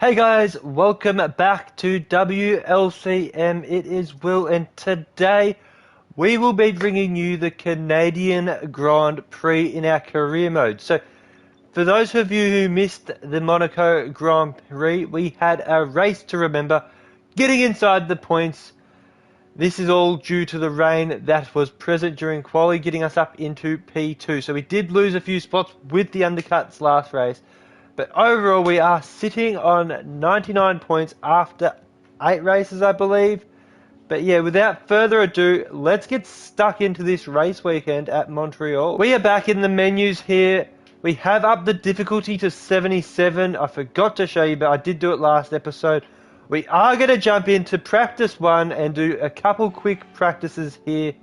Hey guys, welcome back to WLCM. It is Will, and today we will be bringing you the Canadian Grand Prix in our career mode. So, for those of you who missed the Monaco Grand Prix, we had a race to remember, getting inside the points. This is all due to the rain that was present during quali, getting us up into P2. So we did lose a few spots with the undercuts last race. But overall, we are sitting on 99 points after 8 races, I believe. But yeah, without further ado, let's get stuck into this race weekend at Montreal. We are back in the menus here. We have upped the difficulty to 77. I forgot to show you, but I did do it last episode. We are going to jump into practice 1 and do a couple quick practices here.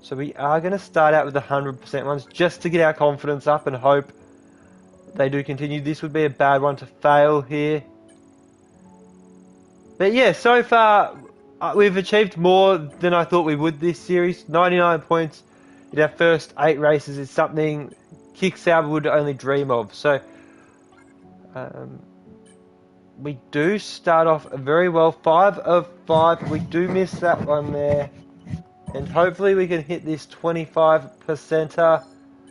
So we are going to start out with the 100% ones just to get our confidence up and hope they do continue. This would be a bad one to fail here. But yeah, so far we've achieved more than I thought we would this series. 99 points in our first 8 races is something Kick Sauber would only dream of. So we do start off very well. 5 of 5. We do miss that one there. And hopefully we can hit this 25%er,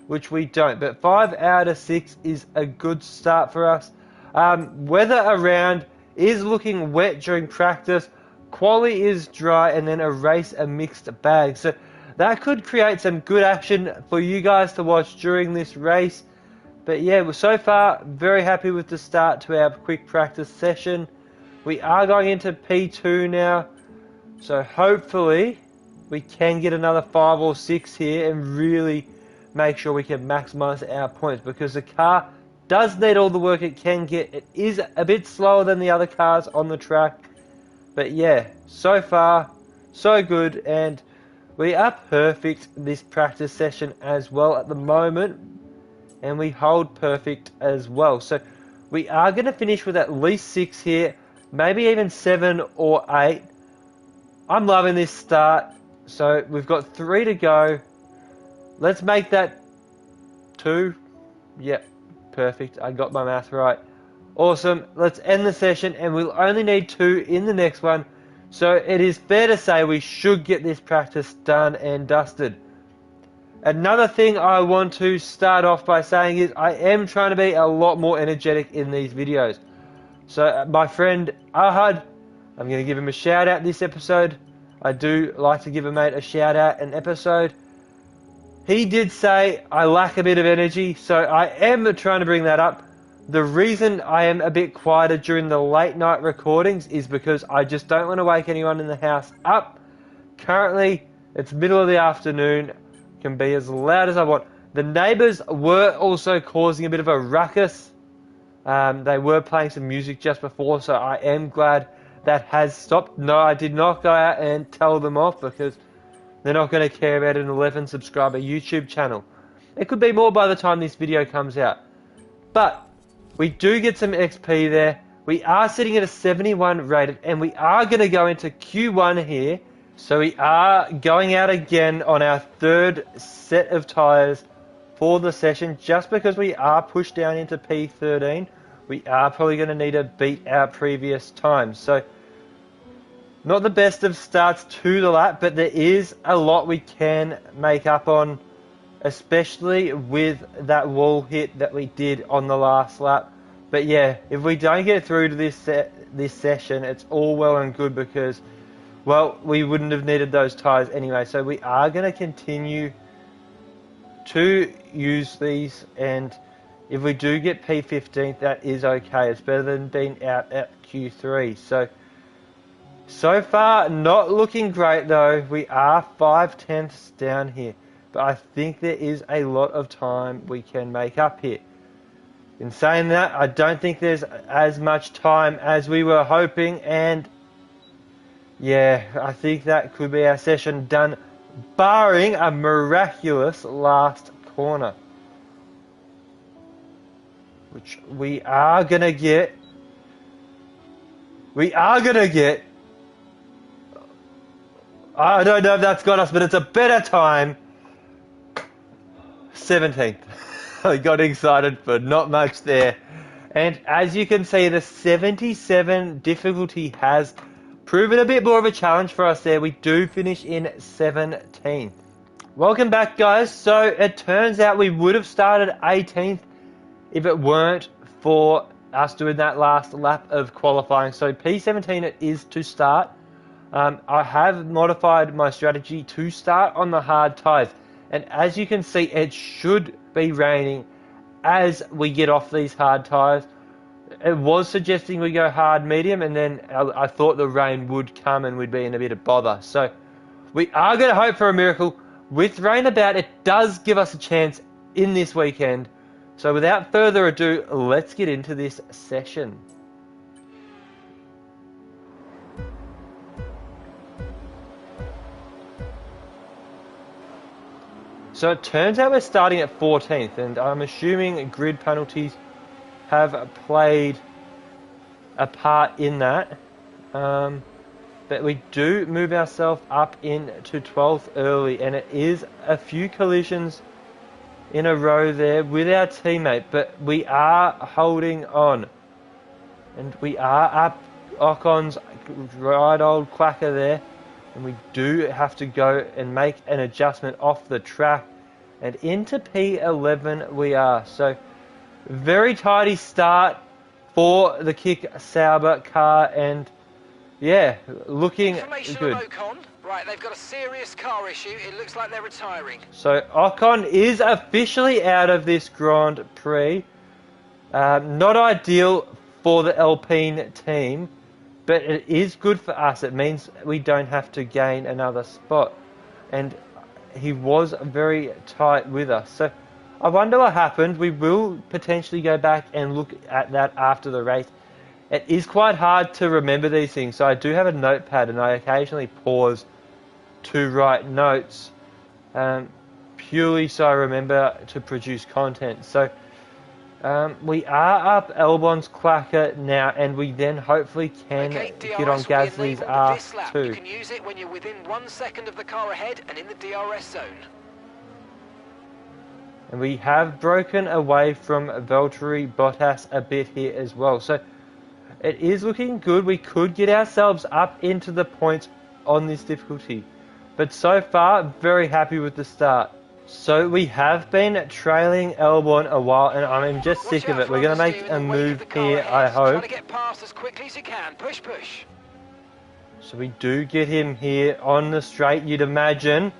which we don't. But 5 out of 6 is a good start for us. Weather around is looking wet during practice. Quali is dry, and then a race a mixed bag. So that could create some good action for you guys to watch during this race. But yeah, we're so far very happy with the start to our quick practice session. We are going into P2 now. So hopefully we can get another 5 or 6 here and really make sure we can maximize our points, because the car does need all the work it can get. It is a bit slower than the other cars on the track. But yeah, so far so good, and we are perfect this practice session as well at the moment. And we hold perfect as well. So we are going to finish with at least 6 here. Maybe even 7 or 8. I'm loving this start. So we've got 3 to go. Let's make that 2. Yep, perfect. I got my math right. Awesome. Let's end the session. And we'll only need 2 in the next one. So it is fair to say we should get this practice done and dusted. Another thing I want to start off by saying is I am trying to be a lot more energetic in these videos. So my friend Ahad, I'm going to give him a shout out this episode. I do like to give a mate a shout out an episode. He did say I lack a bit of energy, so I am trying to bring that up. The reason I am a bit quieter during the late night recordings is because I just don't want to wake anyone in the house up. Currently, it's middle of the afternoon. Can be as loud as I want. The neighbours were also causing a bit of a ruckus. They were playing some music just before, so I am glad that has stopped. No, I did not go out and tell them off, because they're not going to care about an 11 subscriber YouTube channel. It could be more by the time this video comes out. But we do get some XP there. We are sitting at a 71 rated, and we are going to go into Q1 here. So we are going out again on our 3rd set of tyres for the session. Just because we are pushed down into P13, we are probably going to need to beat our previous times. So not the best of starts to the lap, but there is a lot we can make up on, especially with that wall hit that we did on the last lap. But yeah, if we don't get through to this session, it's all well and good, because well, we wouldn't have needed those tyres anyway. So we are going to continue to use these, and if we do get P15, that is okay. It's better than being out at Q3. So far, not looking great though. We are 5/10 down here, but I think there is a lot of time we can make up here. In saying that, I don't think there's as much time as we were hoping, and yeah, I think that could be our session done, barring a miraculous last corner, which we are going to get. I don't know if that's got us, but it's a better time. 17th. I got excited for not much there. And as you can see, the 77 difficulty has proven a bit more of a challenge for us there. We do finish in 17th. Welcome back, guys. So it turns out we would have started 18th if it weren't for us doing that last lap of qualifying. So P17 it is to start. I have modified my strategy to start on the hard tyres. And as you can see, it should be raining as we get off these hard tyres. It was suggesting we go hard medium, and then I thought the rain would come and we'd be in a bit of bother. So we are going to hope for a miracle. With rain about, it does give us a chance in this weekend. So without further ado, let's get into this session. So it turns out we're starting at 14th, and I'm assuming grid penalties have played a part in that. But we do move ourselves up into 12th early, and it is a few collisions in a row there with our teammate, but we are holding on. And we are up Ocon's right old clacker there, and we do have to go and make an adjustment off the track, and into P11 we are. So very tidy start for the Kick Sauber car, and yeah, looking good. Ocon. Right, they've got a serious car issue. It looks like they're retiring. So Ocon is officially out of this Grand Prix. Not ideal for the Alpine team, but it is good for us. It means we don't have to gain another spot. And he was very tight with us. So I wonder what happened. We will potentially go back and look at that after the race. It is quite hard to remember these things, so I do have a notepad and I occasionally pause to write notes, purely so I remember to produce content. So we are up Albon's clacker now, and we then hopefully can get on Gasly's ass too. You can use it when you're within 1 second of the car ahead and in the DRS zone. And we have broken away from Valtteri Bottas a bit here as well. So it is looking good. We could get ourselves up into the points on this difficulty. But so far, very happy with the start. So we have been trailing Albon a while, and I'm just sick of it. We're going to make a move here, I hope. Try to get past as quickly as you can. Push, push. So we do get him here on the straight, you'd imagine.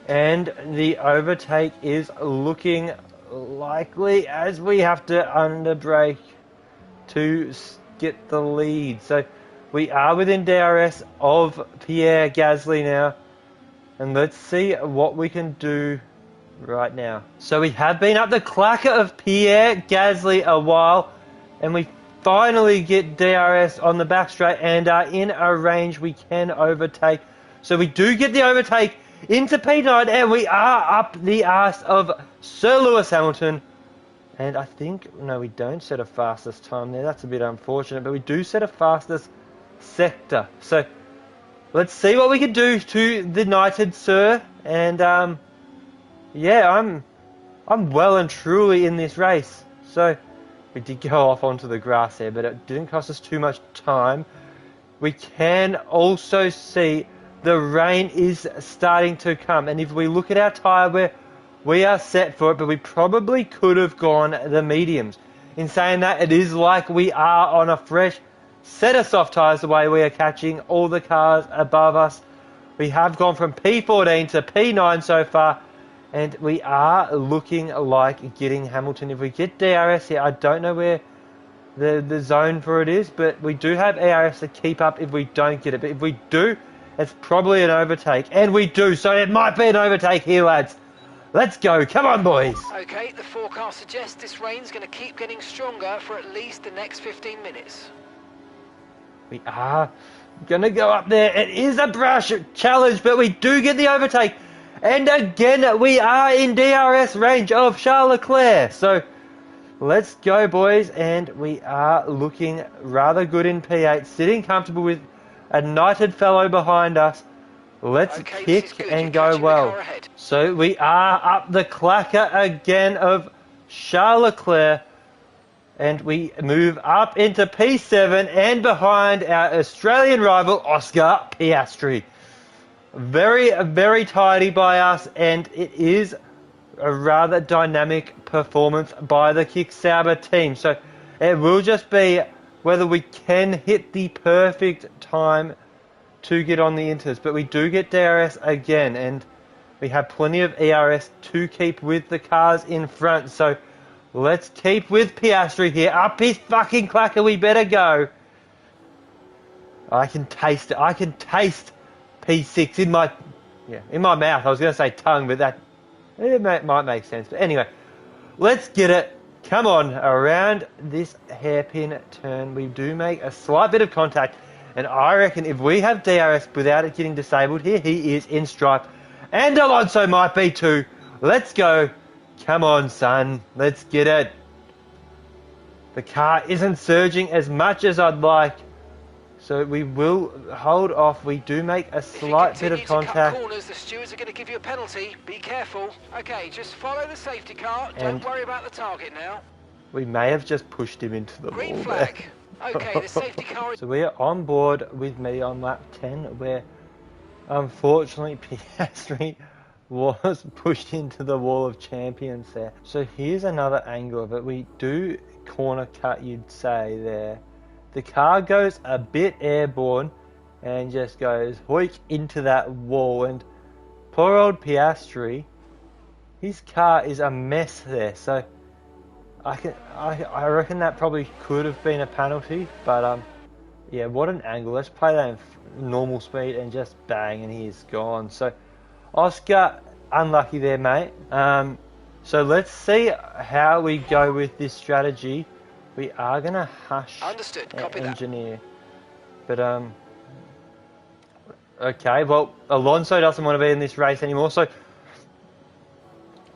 And the overtake is looking likely as we have to underbrake to get the lead. So we are within DRS of Pierre Gasly now, and let's see what we can do right now. So we have been up the clacker of Pierre Gasly a while, and we finally get DRS on the back straight and are in a range we can overtake. So we do get the overtake into P9, and we are up the arse of Sir Lewis Hamilton. And I think, no, we don't set a fastest time there. That's a bit unfortunate, but we do set a fastest sector. So let's see what we can do to the knighted Sir. And yeah, I'm well and truly in this race. So we did go off onto the grass there, but it didn't cost us too much time. We can also see the rain is starting to come, and if we look at our tyre, we are set for it, but we probably could have gone the mediums. In saying that, it is like we are on a fresh set of soft tyres the way we are catching all the cars above us. We have gone from P14 to P9 so far, and we are looking like getting Hamilton. If we get DRS here, I don't know where the zone for it is, but we do have ARS to keep up if we don't get it. But if we do, it's probably an overtake, and we do, so it might be an overtake here, lads. Let's go. Come on, boys. Okay, the forecast suggests this rain's going to keep getting stronger for at least the next 15 minutes. We are going to go up there. It is a brush challenge, but we do get the overtake. And again, we are in DRS range of Charles Leclerc. So let's go, boys. And we are looking rather good in P8, sitting comfortable with a knighted fellow behind us. Let's kick and go well. So we are up the clacker again of Charles Leclerc. And we move up into P7 and behind our Australian rival, Oscar Piastri. Very, very tidy by us, and it is a rather dynamic performance by the Kick Sauber team. So it will just be whether we can hit the perfect time to get on the Inters. But we do get DRS again, and we have plenty of ERS to keep with the cars in front. So let's keep with Piastri here. Up his fucking clacker, we better go. I can taste it. I can taste P6 in my mouth. I was going to say tongue, but that might make sense. But anyway, let's get it. Come on, around this hairpin turn, we do make a slight bit of contact. And I reckon if we have DRS without it getting disabled here, he is in stripe. And Alonso might be too. Let's go. Come on, son. Let's get it. The car isn't surging as much as I'd like. So we will hold off. We do make a slight bit of contact. Cut corners, the stewards are going to give you a penalty. Be careful. Okay, just follow the safety car. Don't worry about the target now. We may have just pushed him into the green wall flag. there. Okay, the safety car is... So we are on board with me on lap 10, where unfortunately Piastri was pushed into the wall of champions there. So here's another angle of it. We do corner cut, you'd say, there. The car goes a bit airborne and just goes hoik into that wall, and poor old Piastri, his car is a mess there. So I reckon that probably could have been a penalty, but yeah, what an angle. Let's play that in normal speed and just bang, and he is gone. So Oscar, unlucky there, mate. So let's see how we go with this strategy. We are going to hush Understood. our Copy engineer. That. But, okay, well, Alonso doesn't want to be in this race anymore. So,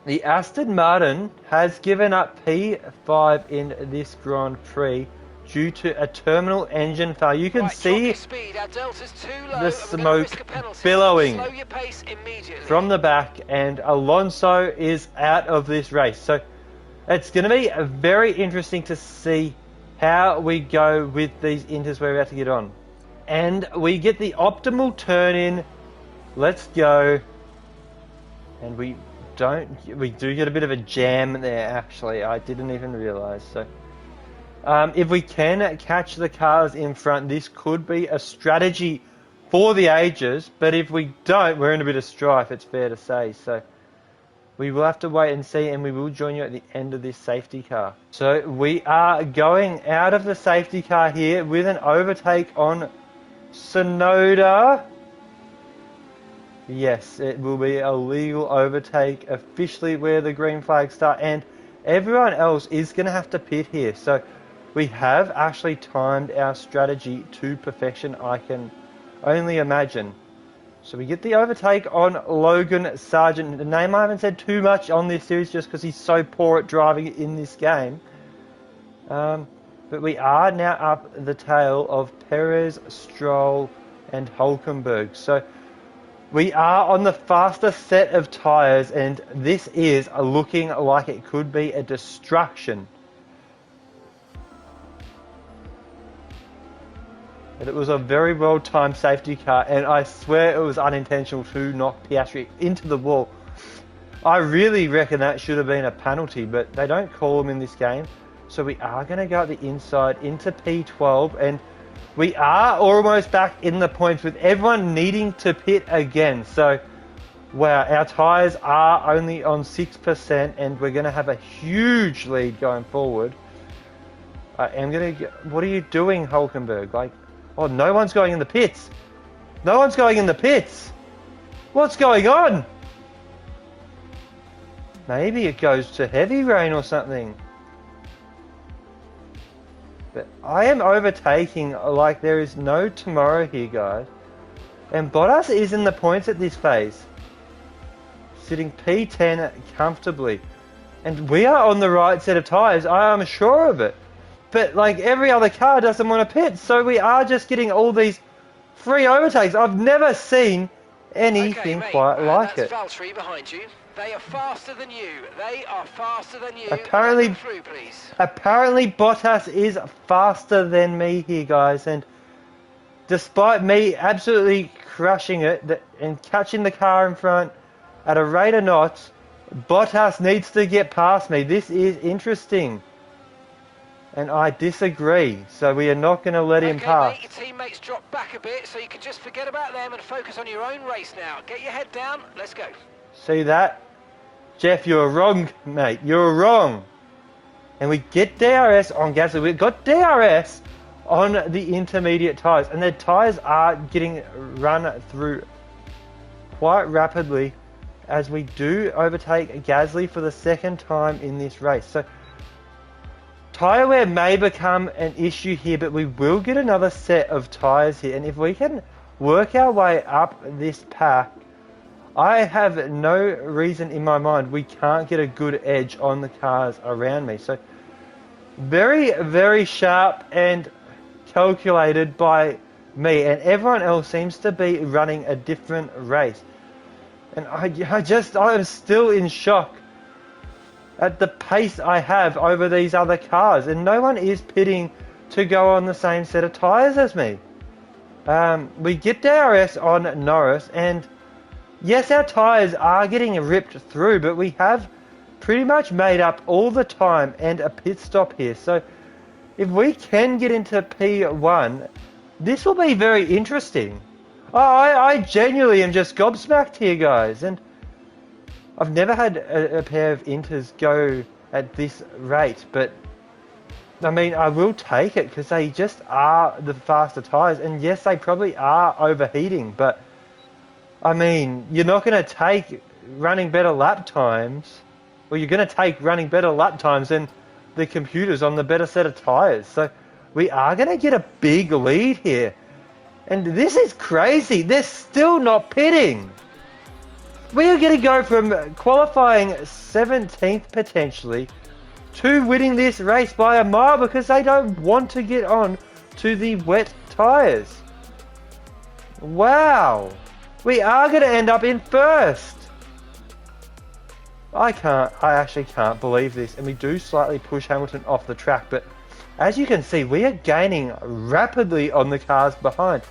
the Aston Martin has given up P5 in this Grand Prix due to a terminal engine failure. You can see the smoke billowing from the back, and Alonso is out of this race. So, it's going to be very interesting to see how we go with these inters we're about to get on. And we get the optimal turn in. Let's go. And we do get a bit of a jam there, actually. I didn't even realise. So, if we can catch the cars in front, this could be a strategy for the ages. But if we don't, we're in a bit of strife, it's fair to say. So, we will have to wait and see, and we will join you at the end of this safety car. So we are going out of the safety car here with an overtake on Sonoda. Yes, it will be a legal overtake, officially where the green flags start, and everyone else is going to have to pit here. So we have actually timed our strategy to perfection, I can only imagine. So we get the overtake on Logan Sargent. The name I haven't said too much on this series just because he's so poor at driving in this game. But we are now up the tail of Perez, Stroll and Hulkenberg. So we are on the faster set of tyres, and this is looking like it could be a destruction. But it was a very well-timed safety car, and I swear it was unintentional to knock Piastri into the wall. I really reckon that should have been a penalty, but they don't call them in this game. So we are going to go the inside into P12, and we are almost back in the points with everyone needing to pit again. So, wow, our tyres are only on 6%, and we're going to have a huge lead going forward. I am going to... What are you doing, Hulkenberg? Like... Oh, no one's going in the pits. No one's going in the pits. What's going on? Maybe it goes to heavy rain or something. But I am overtaking like there is no tomorrow here, guys. And Bottas is in the points at this phase. Sitting P10 comfortably. And we are on the right set of tyres. I am sure of it. But, like, every other car doesn't want to pit, so we are just getting all these free overtakes. I've never seen anything mate, quite like that's it. Valtteri behind you. They are faster than you. They are faster than you. Apparently, Let them through, please. apparently Bottas is faster than me here, guys, and despite me absolutely crushing it and catching the car in front at a rate of knots, Bottas needs to get past me. This is interesting. And I disagree, so we are not going to let him pass. Mate, your teammates drop back a bit, so you can just forget about them and focus on your own race now. Get your head down, let's go. See that? Jeff, you're wrong, mate. You're wrong. And we get DRS on Gasly. We've got DRS on the intermediate tyres, and the tyres are getting run through quite rapidly as we do overtake Gasly for the second time in this race. So tyre wear may become an issue here, but we will get another set of tyres here. And if we can work our way up this pack, I have no reason in my mind we can't get a good edge on the cars around me. So very, very sharp and calculated by me. And everyone else seems to be running a different race. And I am still in shock at the pace I have over these other cars, and no one is pitting to go on the same set of tyres as me. We get DRS on Norris, and yes, our tyres are getting ripped through, but we have pretty much made up all the time and a pit stop here. So if we can get into P1, this will be very interesting. I genuinely am just gobsmacked here, guys, and I've never had a pair of Inters go at this rate, but I mean, I will take it because they just are the faster tyres, and yes, they probably are overheating, but I mean, you're not going to take running better lap times, or you're going to take running better lap times than the computers on the better set of tyres, so we are going to get a big lead here, and this is crazy. They're still not pitting. We are going to go from qualifying 17th potentially to winning this race by a mile because they don't want to get on to the wet tyres. Wow. We are going to end up in first. I actually can't believe this. And we do slightly push Hamilton off the track. But as you can see, we are gaining rapidly on the cars behind.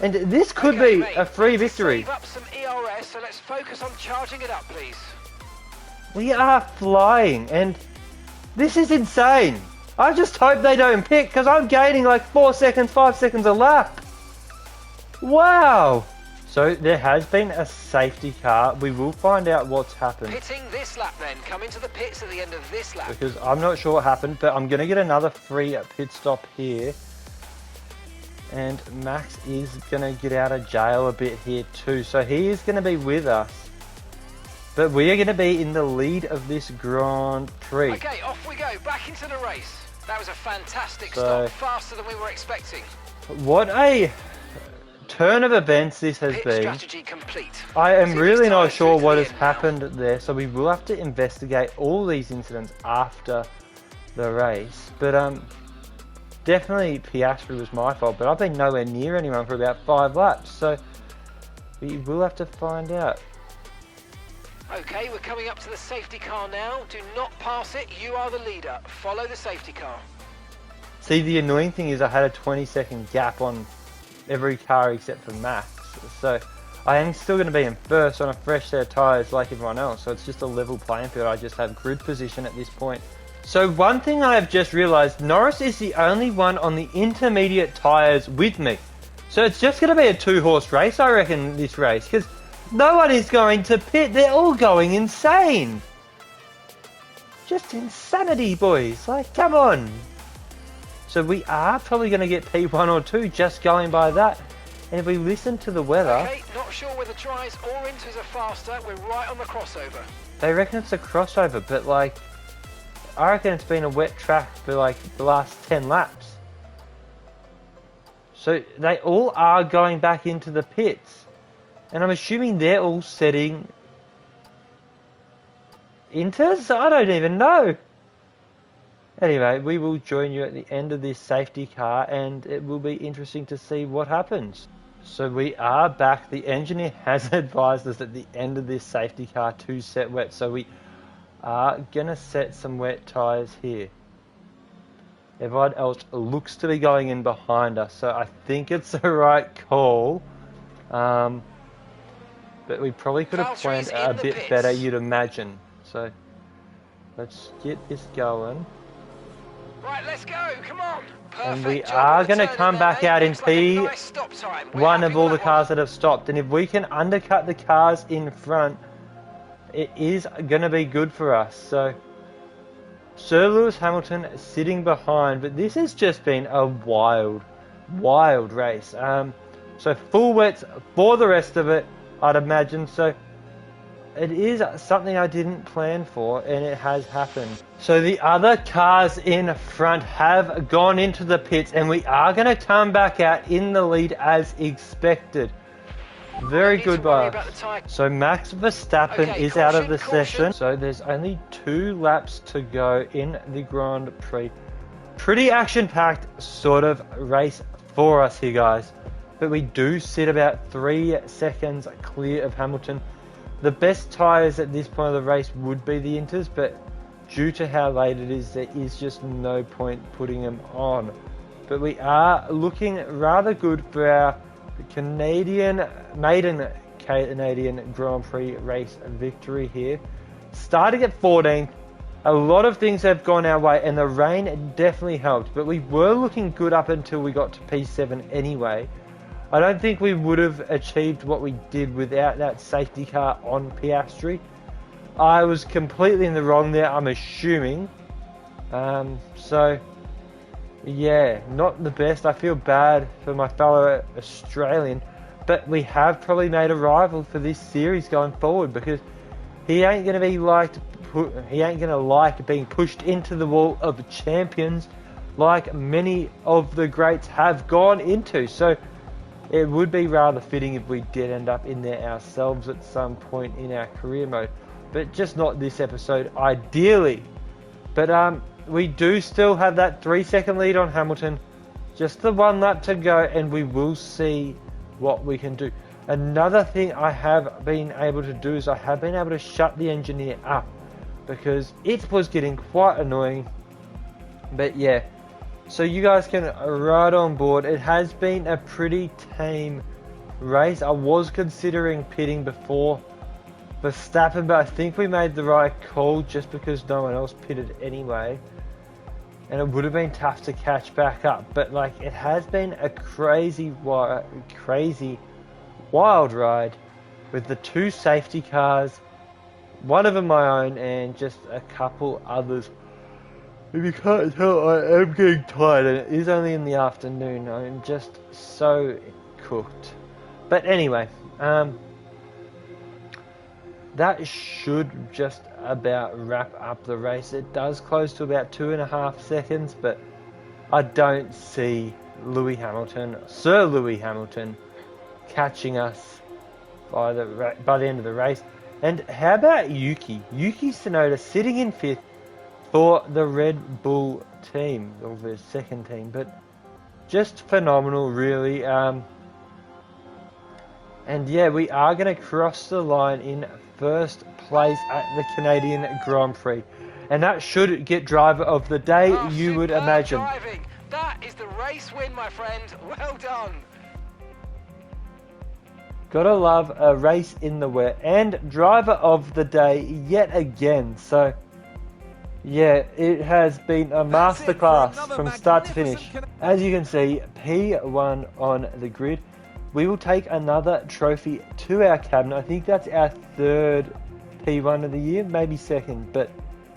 And this could be mate, a free victory. Save up some ERS, so let's focus on charging it up, please. We are flying, and this is insane. I just hope they don't pick, because I'm gaining like 4 seconds, 5 seconds a lap. Wow. So there has been a safety car. We will find out what's happened. Pitting this lap then. Come into the pits at the end of this lap. Because I'm not sure what happened, but I'm going to get another free pit stop here. And Max is going to get out of jail a bit here too. So he is going to be with us. But we are going to be in the lead of this Grand Prix. Okay, off we go. Back into the race. That was a fantastic stop. Faster than we were expecting. What a turn of events this has been. Strategy complete. I am really not sure what has happened there. So we will have to investigate all these incidents after the race. But definitely Piastri was my fault, but I've been nowhere near anyone for about 5 laps, so we will have to find out. Okay, we're coming up to the safety car now. Do not pass it, you are the leader. Follow the safety car. See, the annoying thing is I had a 20-second gap on every car except for Max, so I am still going to be in first on a fresh set of tyres like everyone else, so it's just a level playing field. I just have grid position at this point. So one thing I have just realised, Norris is the only one on the intermediate tyres with me. So it's just going to be a 2-horse race, I reckon, this race, because no one is going to pit. They're all going insane. Just insanity, boys. Like, come on. So we are probably going to get P1 or 2 just going by that. And if we listen to the weather... Okay, not sure whether dries or inters are faster. We're right on the crossover. They reckon it's a crossover, but like... I reckon it's been a wet track for like the last 10 laps. So they all are going back into the pits. And I'm assuming they're all setting inters? I don't even know. Anyway, we will join you at the end of this safety car, and it will be interesting to see what happens. So we are back. The engineer has advised us at the end of this safety car to set wet. So we are going to set some wet tyres here. Everyone else looks to be going in behind us. So I think it's the right call. But we probably could have planned a bit better, you'd imagine. So let's get this going. Right, let's go. Come on. And we are going to come back out in P1 of all the cars that have stopped. And if we can undercut the cars in front, it is going to be good for us. So Sir Lewis Hamilton sitting behind. But this has just been a wild race. So full wets for the rest of it, I'd imagine. So it is something I didn't plan for, and it has happened. So the other cars in front have gone into the pits, and we are going to come back out in the lead as expected. Very good by us. So Max Verstappen is out of the session. So there's only 2 laps to go in the Grand Prix. Pretty action-packed sort of race for us here, guys. But we do sit about 3 seconds clear of Hamilton. The best tyres at this point of the race would be the Inters, but due to how late it is, there is just no point putting them on. But we are looking rather good for our maiden Canadian Grand Prix race victory here. Starting at 14th, a lot of things have gone our way, and the rain definitely helped, but we were looking good up until we got to P7 anyway. I don't think we would have achieved what we did without that safety car on Piastri. I was completely in the wrong there, I'm assuming. So, yeah, not the best. I feel bad for my fellow Australian, but we have probably made a rival for this series going forward, because he ain't going to be like being pushed into the wall of champions like many of the greats have gone into. So it would be rather fitting if we did end up in there ourselves at some point in our career mode. But just not this episode, ideally. But we do still have that 3-second lead on Hamilton. Just the 1 lap to go, and we will see what we can do. Another thing I have been able to do is I have been able to shut the engineer up, because it was getting quite annoying. But yeah. So you guys can ride on board. It has been a pretty tame race. I was considering pitting before Verstappen, but I think we made the right call just because no one else pitted anyway. And it would have been tough to catch back up. But like, it has been a crazy wild ride with the 2 safety cars, one of them my own, and just a couple others. If you can't tell, I am getting tired, and it is only in the afternoon. I'm just so cooked. But anyway, that should just about wrap up the race. It does close to about 2.5 seconds, but I don't see Sir Lewis Hamilton, catching us by the end of the race. And how about Yuki Tsunoda sitting in 5th for the Red Bull team, or the second team, but just phenomenal, really. And yeah, we are going to cross the line in first place at the Canadian Grand Prix, and that should get driver of the day, you would imagine. Driving. That is the race win, my friend. Well done. Gotta love a race in the wet, and driver of the day yet again. So yeah, it has been a masterclass from start to finish. As you can see, P1 on the grid. We will take another trophy to our cabinet. I think that's our 3rd P1 of the year, maybe 2nd, but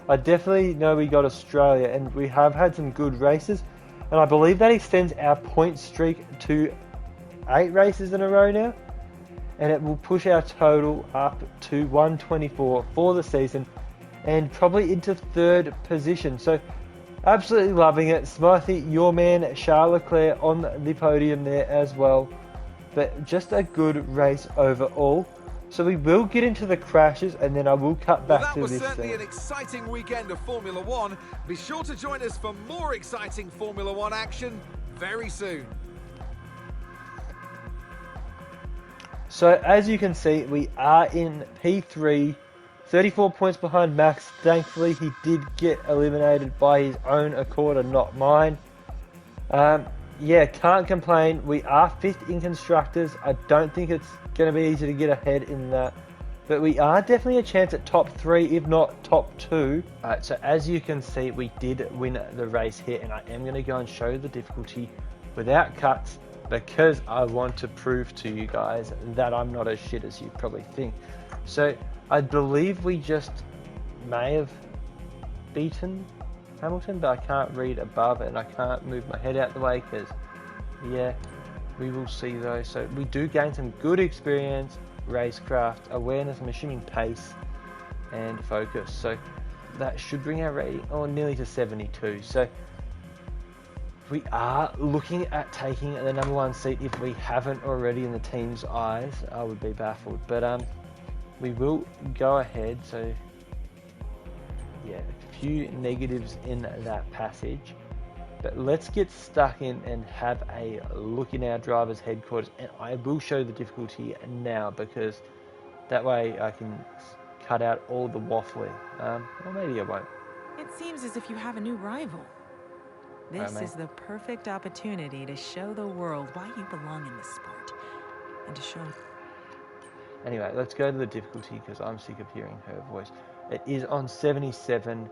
I definitely know we got Australia, and we have had some good races, and I believe that extends our point streak to 8 races in a row now, and it will push our total up to 124 for the season, and probably into 3rd position. So absolutely loving it. Smithy, your man Charles Leclerc on the podium there as well. But just a good race overall. So we will get into the crashes, and then I will cut back to this. That was certainly an exciting weekend of Formula One. Be sure to join us for more exciting Formula One action very soon. So as you can see, we are in P3, 34 points behind Max. Thankfully, he did get eliminated by his own accord and not mine. Yeah, can't complain. We are 5th in Constructors. I don't think it's going to be easy to get ahead in that. But we are definitely a chance at top 3, if not top 2. Alright, so as you can see, we did win the race here. And I am going to go and show the difficulty without cuts, because I want to prove to you guys that I'm not as shit as you probably think. So I believe we just may have beaten Hamilton, but I can't read above and I can't move my head out the way because, yeah, we will see though. So we do gain some good experience, racecraft, awareness, I'm assuming pace and focus. So that should bring our rating nearly to 72. So we are looking at taking the #1 seat if we haven't already in the team's eyes. I would be baffled, but we will go ahead. So yeah, a few negatives in that passage, but let's get stuck in and have a look in our driver's headquarters, and I will show the difficulty now because that way I can cut out all the waffling, or maybe I won't. It seems as if you have a new rival. This is the perfect opportunity to show the world why you belong in this sport, and to show... Anyway, let's go to the difficulty because I'm sick of hearing her voice. It is on 77,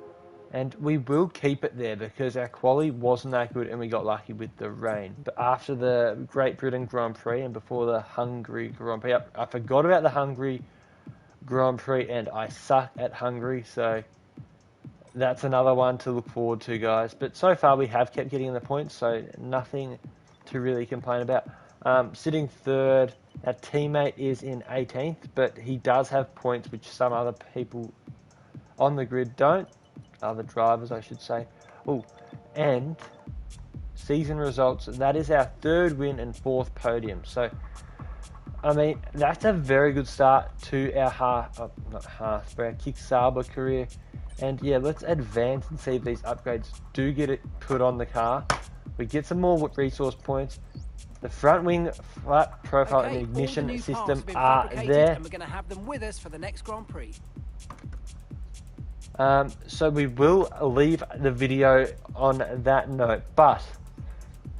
and we will keep it there because our quali wasn't that good and we got lucky with the rain. But after the Great Britain Grand Prix and before the Hungary Grand Prix, I forgot about the Hungary Grand Prix and I suck at Hungary, so that's another one to look forward to, guys. But so far we have kept getting the points, so nothing to really complain about. Sitting 3rd, our teammate is in 18th, but he does have points which some other people on the grid don't. Other drivers, I should say. Oh, and season results, that is our 3rd win and 4th podium. So, I mean, that's a very good start to our but our Kick Sauber career. And yeah, let's advance and see if these upgrades do get it put on the car. We get some more resource points. The front wing, flat profile, and ignition system are there. And we're going to have them with us for the next Grand Prix. So we will leave the video on that note, but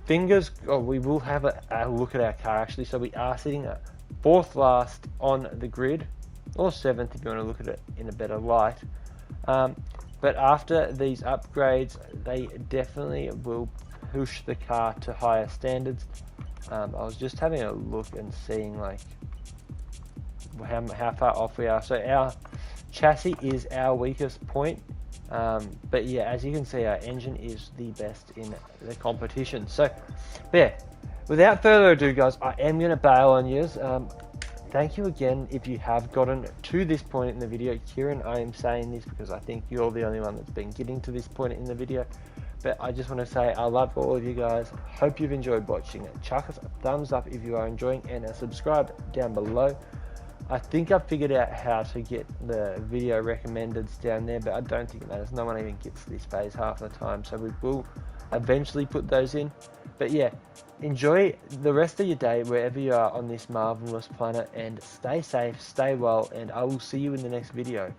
we will have a look at our car actually. So we are sitting at 4th last on the grid, or 7th if you want to look at it in a better light. But after these upgrades, they definitely will push the car to higher standards. I was just having a look and seeing like how far off we are. So our chassis is our weakest point, but yeah, as you can see, our engine is the best in the competition. So yeah, without further ado, guys, I am going to bail on yours. Thank you again if you have gotten to this point in the video. Kieran, I am saying this because I think you're the only one that's been getting to this point in the video. But I just want to say I love all of you guys. Hope you've enjoyed watching it. Chuck us a thumbs up if you are enjoying, and subscribe down below. I think I've figured out how to get the video recommendeds down there, but I don't think it matters. No one even gets this phase half the time, so we will eventually put those in. But yeah, enjoy the rest of your day wherever you are on this marvelous planet, and stay safe, stay well, and I will see you in the next video.